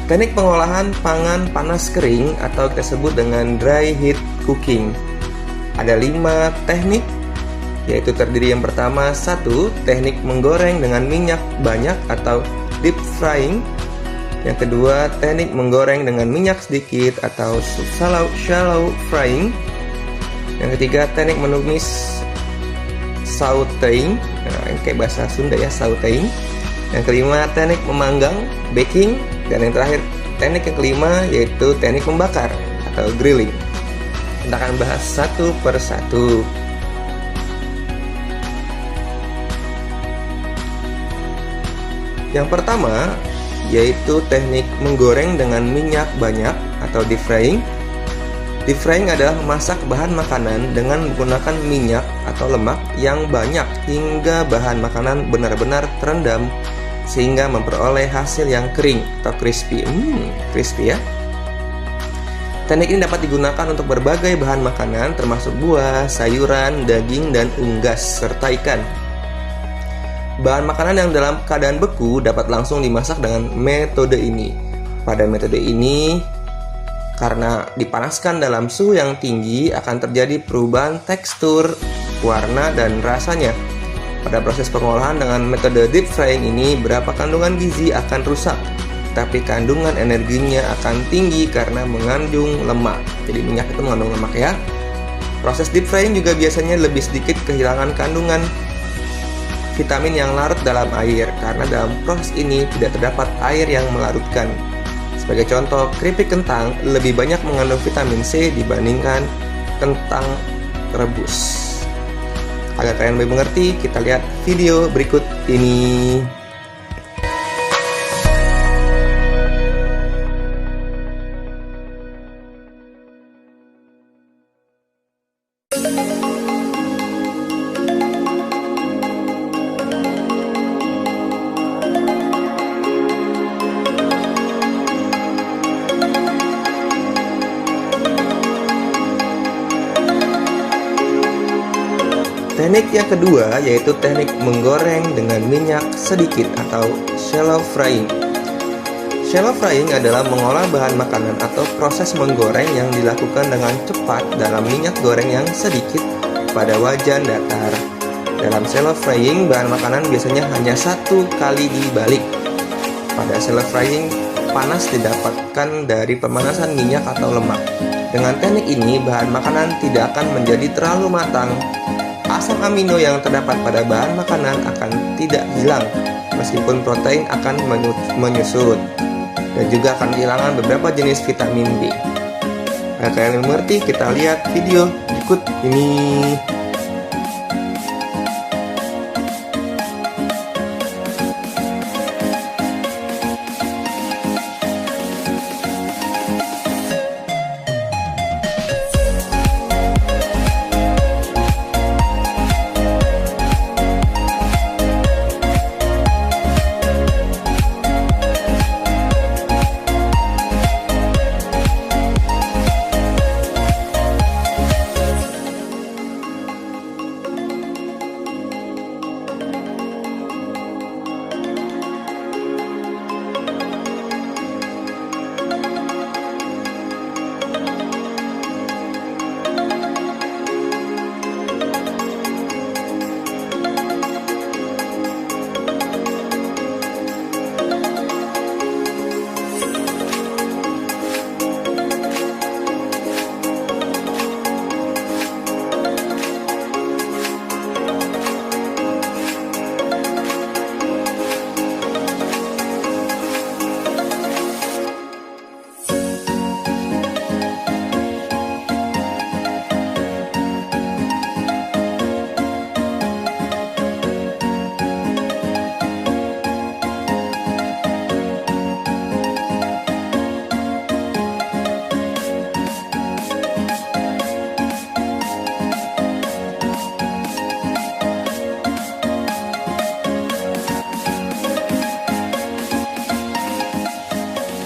Teknik pengolahan pangan panas kering atau kita sebut dengan dry heat cooking. Ada 5 teknik, yaitu terdiri yang pertama 1. Teknik menggoreng dengan minyak banyak atau deep frying. Yang kedua, teknik menggoreng dengan minyak sedikit atau shallow frying. Yang ketiga, teknik menumis sauteing, kayak bahasa Sunda ya, sauteing. Yang kelima, teknik memanggang, baking. Dan yang terakhir, teknik yang kelima yaitu teknik membakar atau grilling. Kita akan bahas satu per satu. Yang pertama yaitu teknik menggoreng dengan minyak banyak atau deep frying. Deep frying adalah memasak bahan makanan dengan menggunakan minyak atau lemak yang banyak hingga bahan makanan benar-benar terendam sehingga memperoleh hasil yang kering atau crispy. Crispy ya. Teknik ini dapat digunakan untuk berbagai bahan makanan termasuk buah, sayuran, daging, dan unggas serta ikan. Bahan makanan yang dalam keadaan beku dapat langsung dimasak dengan metode ini. Pada metode ini, karena dipanaskan dalam suhu yang tinggi akan terjadi perubahan tekstur, warna, dan rasanya. Pada proses pengolahan dengan metode deep frying ini, beberapa kandungan gizi akan rusak, tapi kandungan energinya akan tinggi karena mengandung lemak. Jadi minyak itu mengandung lemak ya. Proses deep frying juga biasanya lebih sedikit kehilangan kandungan vitamin yang larut dalam air, karena dalam proses ini tidak terdapat air yang melarutkan. Sebagai contoh, keripik kentang lebih banyak mengandung vitamin C dibandingkan kentang rebus. Agar kalian lebih mengerti, kita lihat video berikut ini. Teknik yang kedua yaitu teknik menggoreng dengan minyak sedikit atau shallow frying. Shallow frying adalah mengolah bahan makanan atau proses menggoreng yang dilakukan dengan cepat dalam minyak goreng yang sedikit pada wajan datar. Dalam shallow frying, bahan makanan biasanya hanya satu kali dibalik. Pada shallow frying, panas didapatkan dari pemanasan minyak atau lemak. Dengan teknik ini, bahan makanan tidak akan menjadi terlalu matang. Asam amino yang terdapat pada bahan makanan akan tidak hilang, meskipun protein akan menyusut, dan juga akan kehilangan beberapa jenis vitamin B. Agar kalian mengerti, kita lihat video berikut ini.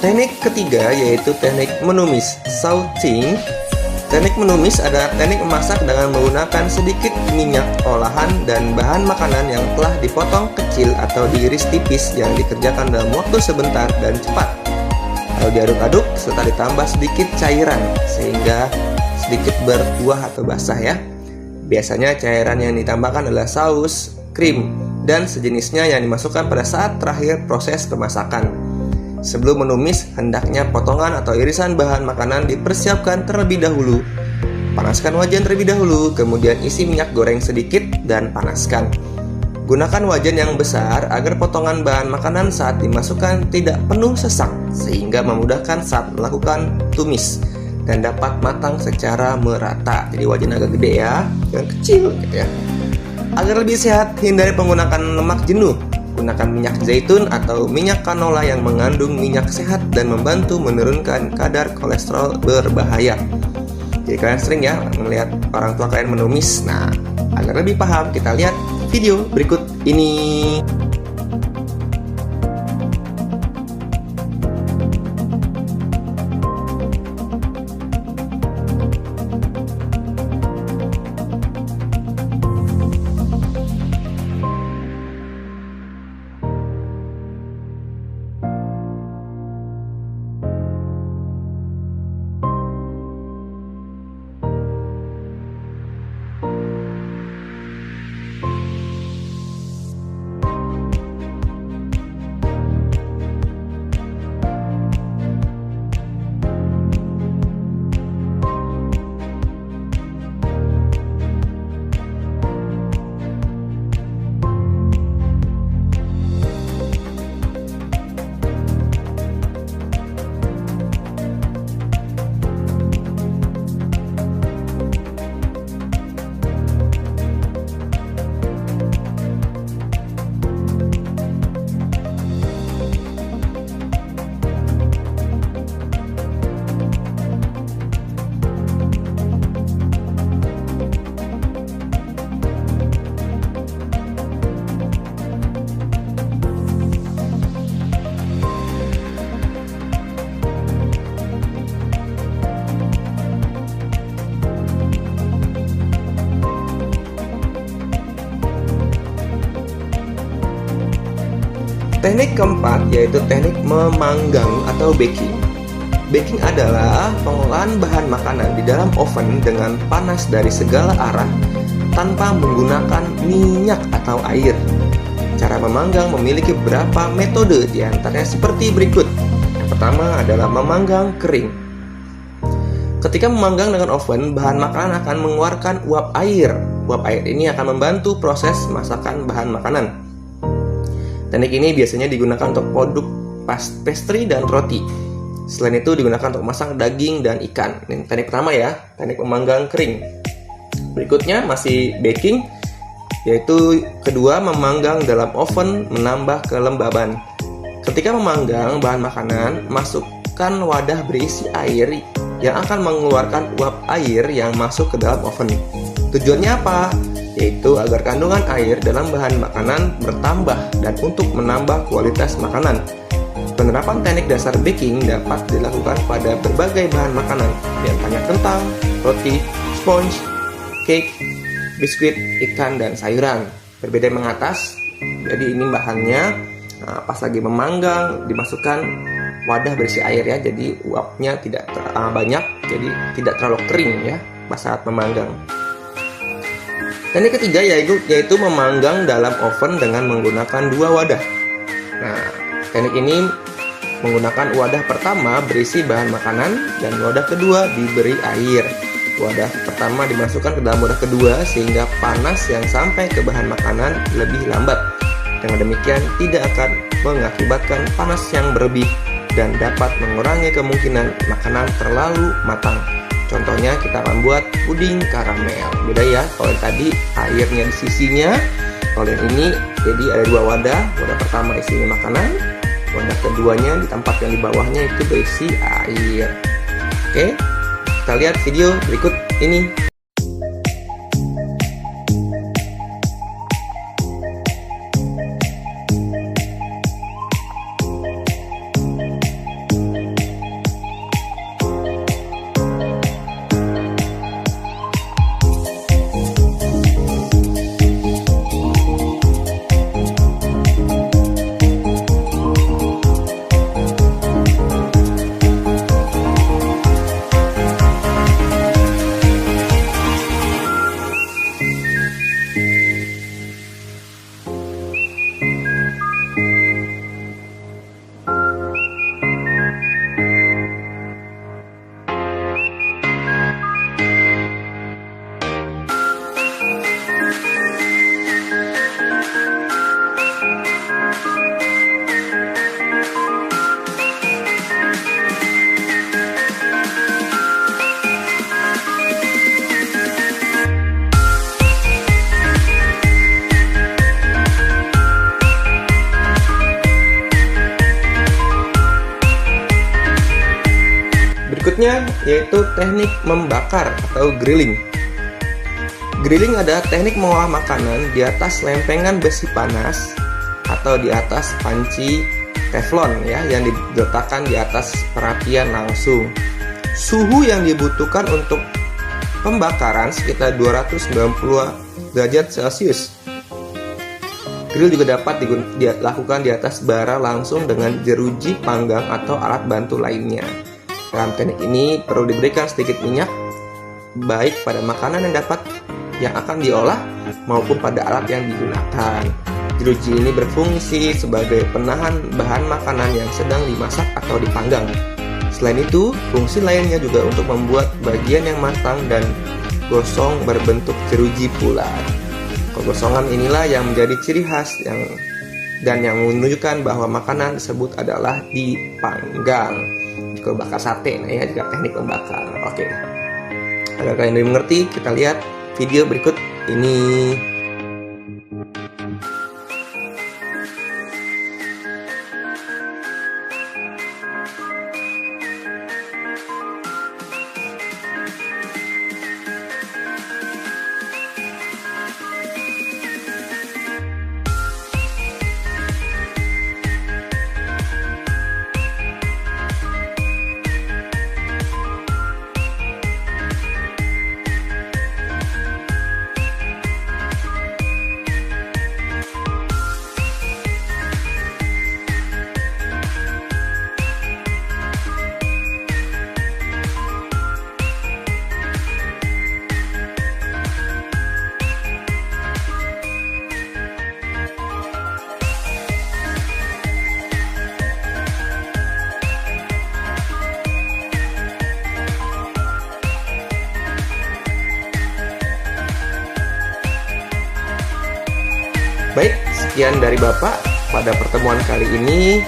Teknik ketiga yaitu teknik menumis, sauteing. Teknik menumis adalah teknik memasak dengan menggunakan sedikit minyak olahan dan bahan makanan yang telah dipotong kecil atau diiris tipis yang dikerjakan dalam waktu sebentar dan cepat. atau diaduk-aduk serta ditambah sedikit cairan sehingga sedikit berkuah atau basah ya. Biasanya cairan yang ditambahkan adalah saus, krim, dan sejenisnya yang dimasukkan pada saat terakhir proses pemasakan. Sebelum menumis, hendaknya potongan atau irisan bahan makanan dipersiapkan terlebih dahulu. Panaskan wajan terlebih dahulu, kemudian isi minyak goreng sedikit dan panaskan. Gunakan wajan yang besar agar potongan bahan makanan saat dimasukkan tidak penuh sesak sehingga memudahkan saat melakukan tumis dan dapat matang secara merata. Jadi wajan agak gede ya, jangan kecil gitu ya. Agar lebih sehat, hindari penggunaan lemak jenuh. Gunakan minyak zaitun atau minyak canola yang mengandung minyak sehat dan membantu menurunkan kadar kolesterol berbahaya. Jadi kalian sering ya melihat orang tua kalian menumis. Nah, agar lebih paham, kita lihat video berikut ini. Teknik keempat yaitu teknik memanggang atau baking. Baking adalah pengolahan bahan makanan di dalam oven dengan panas dari segala arah tanpa menggunakan minyak atau air. Cara memanggang memiliki beberapa metode, di antaranya seperti berikut. Yang pertama adalah memanggang kering. Ketika memanggang dengan oven, bahan makanan akan mengeluarkan uap air. Uap air ini akan membantu proses masakan bahan makanan. Teknik ini biasanya digunakan untuk produk pastry dan roti. Selain itu digunakan untuk memasak daging dan ikan. Ini teknik pertama ya, teknik memanggang kering. Berikutnya masih baking, yaitu kedua memanggang dalam oven menambah kelembaban. Ketika memanggang bahan makanan, masukkan wadah berisi air yang akan mengeluarkan uap air yang masuk ke dalam oven. Tujuannya apa? Yaitu agar kandungan air dalam bahan makanan bertambah dan untuk menambah kualitas makanan. Penerapan teknik dasar baking dapat dilakukan pada berbagai bahan makanan, diantaranya kentang, roti, sponge, cake, biskuit, ikan, dan sayuran. Berbeda mengatas, jadi ini bahannya pas lagi memanggang dimasukkan wadah berisi air ya, jadi uapnya tidak banyak, jadi tidak terlalu kering ya pas saat memanggang. Teknik ketiga yaitu memanggang dalam oven dengan menggunakan dua wadah. Nah, teknik ini menggunakan wadah pertama berisi bahan makanan dan wadah kedua diberi air. Wadah pertama dimasukkan ke dalam wadah kedua sehingga panas yang sampai ke bahan makanan lebih lambat. Dengan demikian tidak akan mengakibatkan panas yang berlebih dan dapat mengurangi kemungkinan makanan terlalu matang. Contohnya kita akan buat puding karamel. Beda ya, kalau yang tadi airnya di sisinya, kalau yang ini jadi ada dua wadah. Wadah pertama isinya makanan, wadah keduanya di tempat yang di bawahnya itu berisi air. Oke, kita lihat video berikut ini. Selanjutnya yaitu teknik membakar atau grilling. Grilling adalah teknik mengolah makanan di atas lempengan besi panas atau di atas panci teflon ya, yang diletakkan di atas perapian langsung. Suhu yang dibutuhkan untuk pembakaran sekitar 290 derajat Celcius. Grill juga dapat dilakukan di atas bara langsung dengan jeruji panggang atau alat bantu lainnya. Dalam teknik ini perlu diberikan sedikit minyak, baik pada makanan yang akan diolah maupun pada alat yang digunakan. Jeruji ini berfungsi sebagai penahan bahan makanan yang sedang dimasak atau dipanggang. Selain itu, fungsi lainnya juga untuk membuat bagian yang matang dan gosong berbentuk jeruji pula. Kegosongan inilah yang menjadi ciri khas yang menunjukkan bahwa makanan tersebut adalah dipanggang. Jika bakar sate, nah ya, jika teknik membakar. Oke. Agar kalian lebih mengerti, kita lihat video berikut ini. Baik, sekian dari Bapak pada pertemuan kali ini.